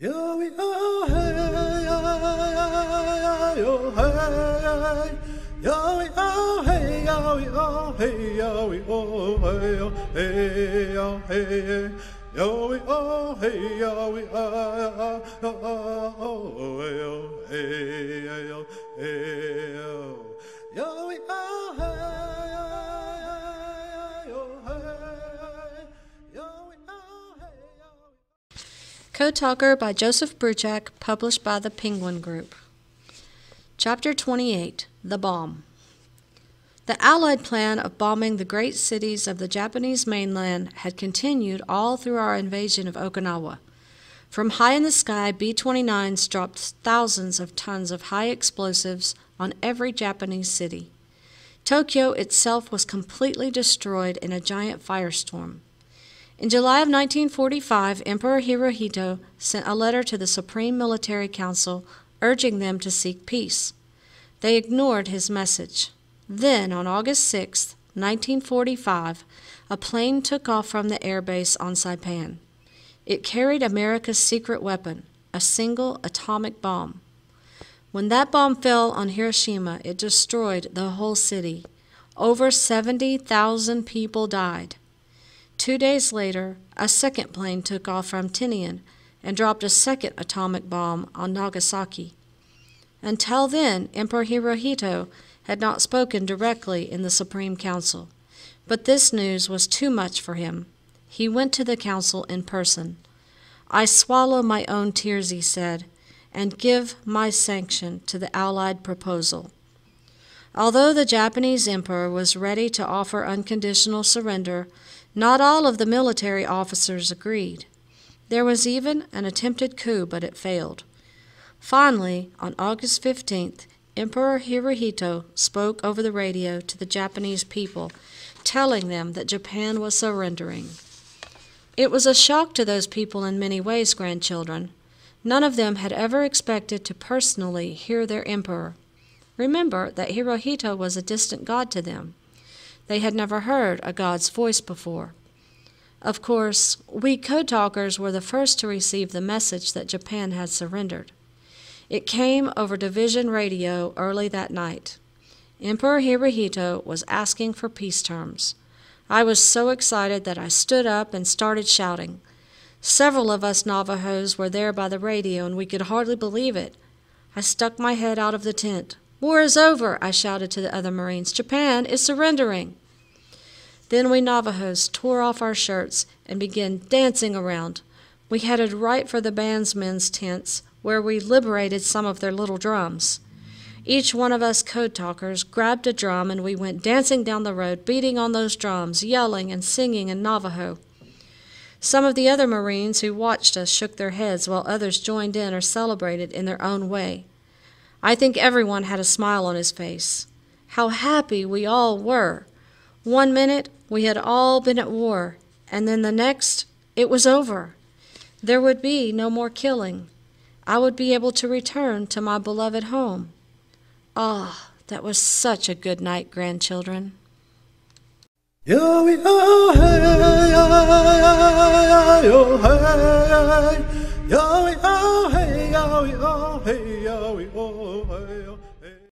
Yo, yo, hey, yo, hey, yo, yo, hey, yo, yo, hey, yo, yo, hey, yo, hey, yo, hey, yo, yo, hey, yo, yo, hey, yo, hey, yo, yo, Code Talker by Joseph Bruchac, published by the Penguin Group. Chapter 28, The Bomb. The Allied plan of bombing the great cities of the Japanese mainland had continued all through our invasion of Okinawa. From high in the sky, B-29s dropped thousands of tons of high explosives on every Japanese city. Tokyo itself was completely destroyed in a giant firestorm. In July of 1945, Emperor Hirohito sent a letter to the Supreme Military Council urging them to seek peace. They ignored his message. Then, on August 6, 1945, a plane took off from the airbase on Saipan. It carried America's secret weapon, a single atomic bomb. When that bomb fell on Hiroshima, it destroyed the whole city. Over 70,000 people died. 2 days later, a second plane took off from Tinian and dropped a second atomic bomb on Nagasaki. Until then, Emperor Hirohito had not spoken directly in the Supreme Council, but this news was too much for him. He went to the council in person. "I swallow my own tears," he said, "and give my sanction to the Allied proposal." Although the Japanese emperor was ready to offer unconditional surrender, not all of the military officers agreed. There was even an attempted coup, but it failed. Finally, on August 15th, Emperor Hirohito spoke over the radio to the Japanese people, telling them that Japan was surrendering. It was a shock to those people in many ways, grandchildren. None of them had ever expected to personally hear their emperor. Remember that Hirohito was a distant god to them. They had never heard a god's voice before. Of course, we code talkers were the first to receive the message that Japan had surrendered. It came over division radio early that night. Emperor Hirohito was asking for peace terms. I was so excited that I stood up and started shouting. Several of us Navajos were there by the radio, and we could hardly believe it. I stuck my head out of the tent. "War is over," I shouted to the other Marines. "Japan is surrendering." Then we Navajos tore off our shirts and began dancing around. We headed right for the bandsmen's tents, where we liberated some of their little drums. Each one of us code talkers grabbed a drum, and we went dancing down the road, beating on those drums, yelling and singing in Navajo. Some of the other Marines who watched us shook their heads, while others joined in or celebrated in their own way. I think everyone had a smile on his face. How happy we all were! 1 minute, we had all been at war, and then the next, it was over. There would be no more killing. I would be able to return to my beloved home. Ah, that was such a good night, grandchildren. Yo, yo, hey, yo, hey, yo, yo, hey, yo, yo, hey, yo, yo, hey.